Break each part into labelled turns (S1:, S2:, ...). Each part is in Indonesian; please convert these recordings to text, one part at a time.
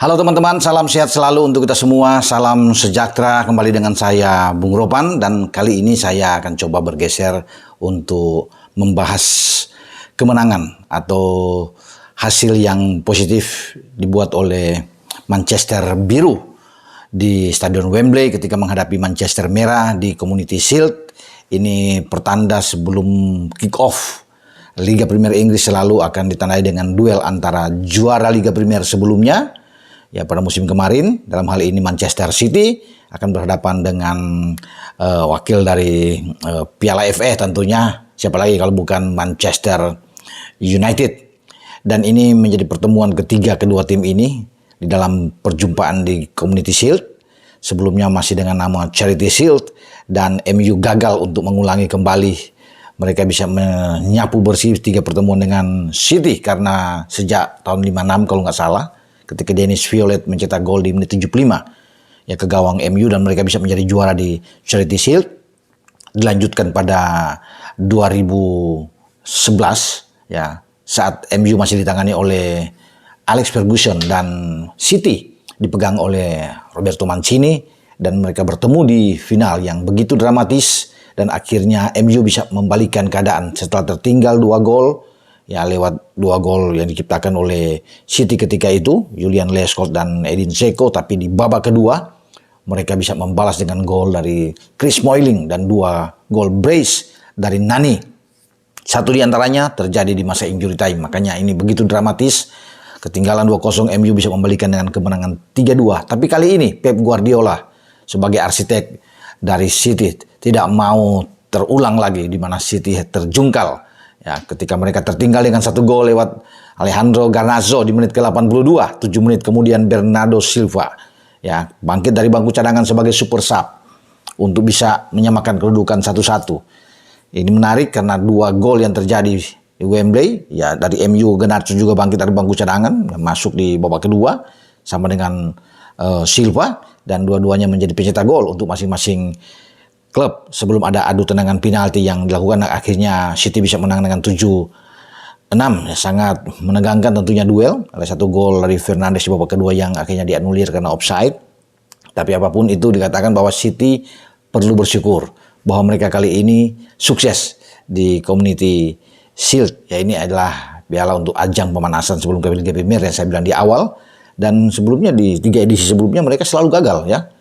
S1: Halo teman-teman, salam sehat selalu untuk kita semua, salam sejahtera kembali dengan saya Bung Ropan dan kali ini saya akan coba bergeser untuk membahas kemenangan atau hasil yang positif dibuat oleh Manchester Biru di Stadion Wembley ketika menghadapi Manchester Merah di Community Shield. Ini pertanda sebelum kick-off Liga Premier Inggris selalu akan ditandai dengan duel antara juara Liga Premier sebelumnya. Ya, pada musim kemarin, dalam hal ini Manchester City akan berhadapan dengan wakil dari Piala FA tentunya. Siapa lagi kalau bukan Manchester United. Dan ini menjadi pertemuan ketiga kedua tim ini di dalam perjumpaan di Community Shield. Sebelumnya masih dengan nama Charity Shield dan MU gagal untuk mengulangi kembali. Mereka bisa menyapu bersih 3 pertemuan dengan City karena sejak tahun 56 kalau nggak salah. Ketika Dennis Violet mencetak gol di menit 75 ya ke gawang MU dan mereka bisa menjadi juara di Charity Shield. Dilanjutkan pada 2011 ya saat MU masih ditangani oleh Alex Ferguson dan City dipegang oleh Roberto Mancini dan mereka bertemu di final yang begitu dramatis dan akhirnya MU bisa membalikan keadaan setelah tertinggal 2 gol. Ya lewat 2 gol yang diciptakan oleh City ketika itu, Julian Lescott dan Edin Dzeko, tapi di babak kedua mereka bisa membalas dengan gol dari Chris Smalling dan 2 gol brace dari Nani. Satu di antaranya terjadi di masa injury time, makanya ini begitu dramatis. Ketinggalan 2-0 MU bisa membalikan dengan kemenangan 3-2. Tapi kali ini Pep Guardiola sebagai arsitek dari City tidak mau terulang lagi di mana City terjungkal. Ya, ketika mereka tertinggal dengan 1 gol lewat Alejandro Garnacho di menit ke-82, 7 menit kemudian Bernardo Silva ya bangkit dari bangku cadangan sebagai super sub untuk bisa menyamakan kedudukan 1-1. Ini menarik karena 2 gol yang terjadi di Wembley ya dari MU. Garnacho juga bangkit dari bangku cadangan dan masuk di babak kedua sama dengan Silva dan dua-duanya menjadi pencetak gol untuk masing-masing klub sebelum ada adu tendangan penalti yang dilakukan. Akhirnya City bisa menang dengan 7-6. Ya, sangat menegangkan tentunya duel. Ada 1 gol dari Fernandes di babak kedua yang akhirnya dianulir karena offside. Tapi apapun itu dikatakan bahwa City perlu bersyukur bahwa mereka kali ini sukses di Community Shield. Ya ini adalah piala untuk ajang pemanasan sebelum ke Liga Premier yang saya bilang di awal. Dan sebelumnya di 3 edisi sebelumnya mereka selalu gagal ya.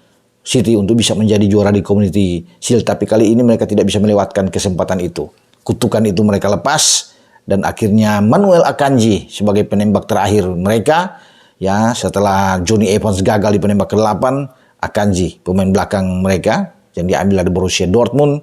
S1: City untuk bisa menjadi juara di Community Shield, tapi kali ini mereka tidak bisa melewatkan kesempatan itu. Kutukan itu mereka lepas dan akhirnya Manuel Akanji sebagai penembak terakhir mereka ya setelah Jonny Evans gagal di penembak ke-8, Akanji pemain belakang mereka yang diambil dari Borussia Dortmund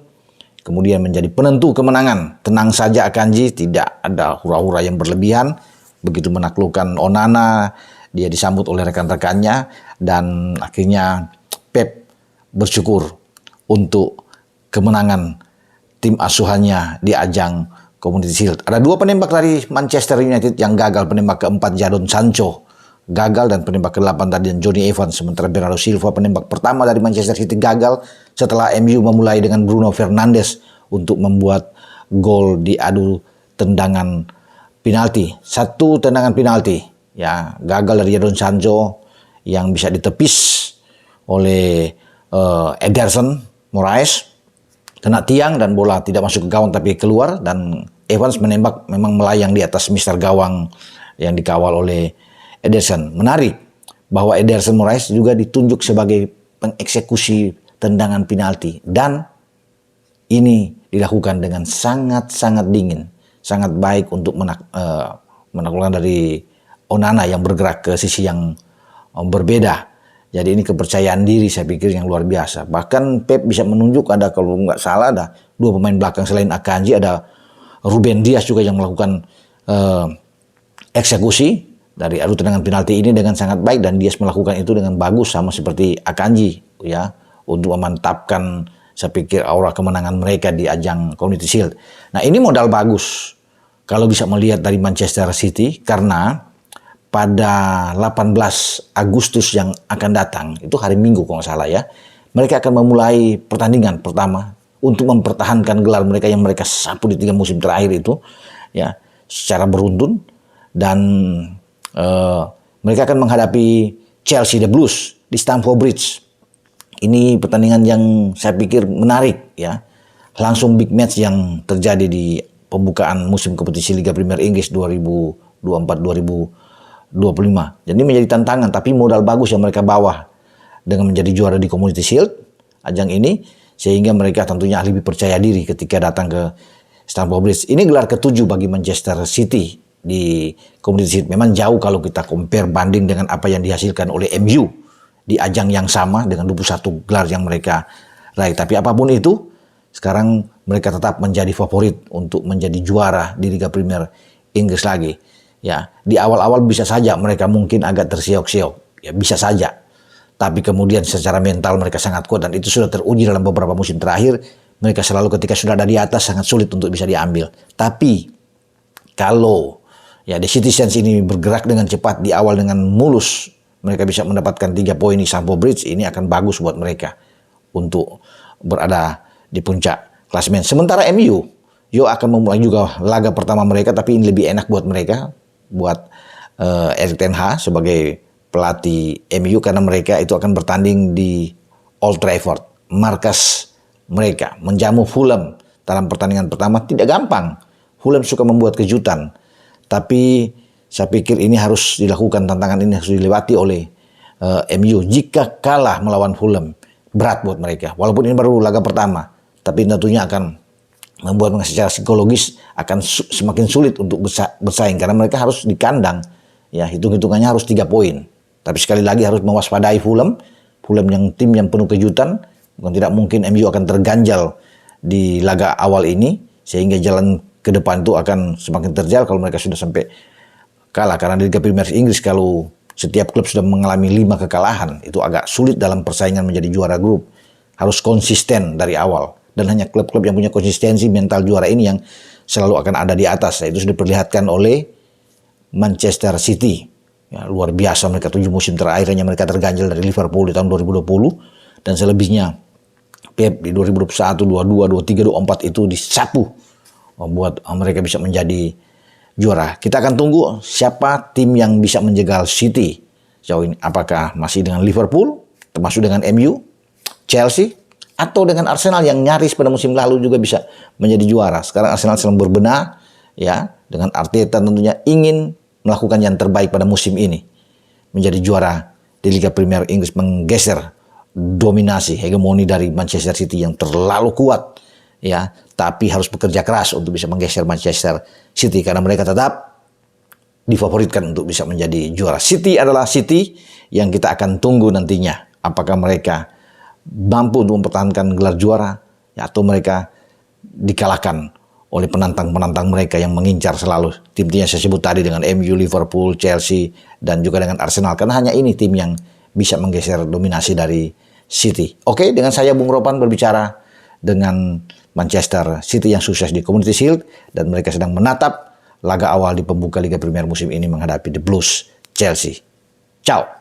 S1: kemudian menjadi penentu kemenangan. Tenang saja Akanji, tidak ada hura-hura yang berlebihan. Begitu menaklukkan Onana, dia disambut oleh rekan-rekannya dan akhirnya Pep bersyukur untuk kemenangan tim asuhannya di ajang Community Shield. Ada 2 penembak dari Manchester United yang gagal. Penembak ke-4 Jadon Sancho gagal dan penembak ke-8 tadi Jonny Evans. Sementara Bernardo Silva penembak pertama dari Manchester City gagal setelah MU memulai dengan Bruno Fernandes untuk membuat gol di adu tendangan penalti. 1 tendangan penalti ya gagal dari Jadon Sancho yang bisa ditepis oleh Ederson Moraes, kena tiang dan bola tidak masuk ke gawang tapi keluar dan Evans menembak memang melayang di atas mister gawang yang dikawal oleh Ederson. Menarik bahwa Ederson Moraes juga ditunjuk sebagai pengeksekusi tendangan penalti dan ini dilakukan dengan sangat-sangat dingin, sangat baik untuk menaklukkan dari Onana yang bergerak ke sisi yang berbeda. Jadi ini kepercayaan diri saya pikir yang luar biasa. Bahkan Pep bisa menunjuk ada kalau nggak salah ada 2 pemain belakang selain Akanji, ada Ruben Dias juga yang melakukan eksekusi dari adu tendangan penalti ini dengan sangat baik dan Dias melakukan itu dengan bagus sama seperti Akanji ya untuk memantapkan saya pikir aura kemenangan mereka di ajang Community Shield. Nah ini modal bagus kalau bisa melihat dari Manchester City karena pada 18 Agustus yang akan datang, itu hari Minggu kalau nggak salah ya, mereka akan memulai pertandingan pertama untuk mempertahankan gelar mereka yang mereka sapu di 3 musim terakhir itu ya secara beruntun dan mereka akan menghadapi Chelsea The Blues di Stamford Bridge. Ini pertandingan yang saya pikir menarik ya. Langsung big match yang terjadi di pembukaan musim kompetisi Liga Premier Inggris 2024-2025. Jadi menjadi tantangan, tapi modal bagus yang mereka bawa dengan menjadi juara di Community Shield ajang ini, sehingga mereka tentunya lebih percaya diri ketika datang ke Stamford Bridge. Ini gelar ke-7 bagi Manchester City di Community Shield. Memang jauh kalau kita compare banding dengan apa yang dihasilkan oleh MU di ajang yang sama dengan 21 gelar yang mereka raih. Tapi apapun itu, sekarang mereka tetap menjadi favorit untuk menjadi juara di Liga Premier Inggris lagi. Ya, di awal-awal bisa saja mereka mungkin agak tersiok-siok, ya bisa saja. Tapi kemudian secara mental mereka sangat kuat dan itu sudah teruji dalam beberapa musim terakhir. Mereka selalu ketika sudah ada di atas sangat sulit untuk bisa diambil. Tapi kalau ya The Citizens ini bergerak dengan cepat di awal dengan mulus, mereka bisa mendapatkan 3 poin di Stamford Bridge, ini akan bagus buat mereka untuk berada di puncak klasemen. Sementara MU, akan memulai juga laga pertama mereka, tapi ini lebih enak buat mereka, buat Erik ten Hag sebagai pelatih MU, karena mereka itu akan bertanding di Old Trafford, markas mereka, menjamu Fulham dalam pertandingan pertama. Tidak gampang, Fulham suka membuat kejutan, tapi saya pikir ini harus dilakukan, tantangan ini harus dilewati oleh MU. Jika kalah melawan Fulham, berat buat mereka. Walaupun ini baru laga pertama, tapi tentunya akan membuat mereka secara psikologis akan semakin sulit untuk bersaing, karena mereka harus di kandang. Ya, hitung-hitungannya harus 3 poin. Tapi sekali lagi harus mewaspadai Fulham yang tim yang penuh kejutan. Bukan tidak mungkin MU akan terganjal di laga awal ini, sehingga jalan ke depan itu akan semakin terjal kalau mereka sudah sampai kalah. Karena di Liga Premier Inggris kalau setiap klub sudah mengalami 5 kekalahan, itu agak sulit dalam persaingan menjadi juara grup. Harus konsisten dari awal. Dan hanya klub-klub yang punya konsistensi mental juara ini yang selalu akan ada di atas. Itu sudah diperlihatkan oleh Manchester City. Ya, luar biasa mereka 7 musim terakhirnya mereka terganjal dari Liverpool di tahun 2020. Dan selebihnya Pep di 2021, 22, 23, 24 itu disapu membuat mereka bisa menjadi juara. Kita akan tunggu siapa tim yang bisa menjegal City sejauh ini. Apakah masih dengan Liverpool, termasuk dengan MU, Chelsea, atau dengan Arsenal yang nyaris pada musim lalu juga bisa menjadi juara. Sekarang Arsenal sedang berbenah, ya, dengan Arteta tentunya ingin melakukan yang terbaik pada musim ini, menjadi juara di Liga Premier Inggris, menggeser dominasi hegemoni dari Manchester City yang terlalu kuat, ya, tapi harus bekerja keras untuk bisa menggeser Manchester City karena mereka tetap difavoritkan untuk bisa menjadi juara. City adalah City yang kita akan tunggu nantinya, apakah mereka mampu untuk mempertahankan gelar juara, ya, atau mereka dikalahkan oleh penantang-penantang mereka yang mengincar selalu tim-tim yang saya sebut tadi dengan MU, Liverpool, Chelsea, dan juga dengan Arsenal. Karena hanya ini tim yang bisa menggeser dominasi dari City. Oke, dengan saya Bung Ropan berbicara dengan Manchester City yang sukses di Community Shield dan mereka sedang menatap laga awal di pembuka Liga Premier musim ini menghadapi The Blues Chelsea. Ciao.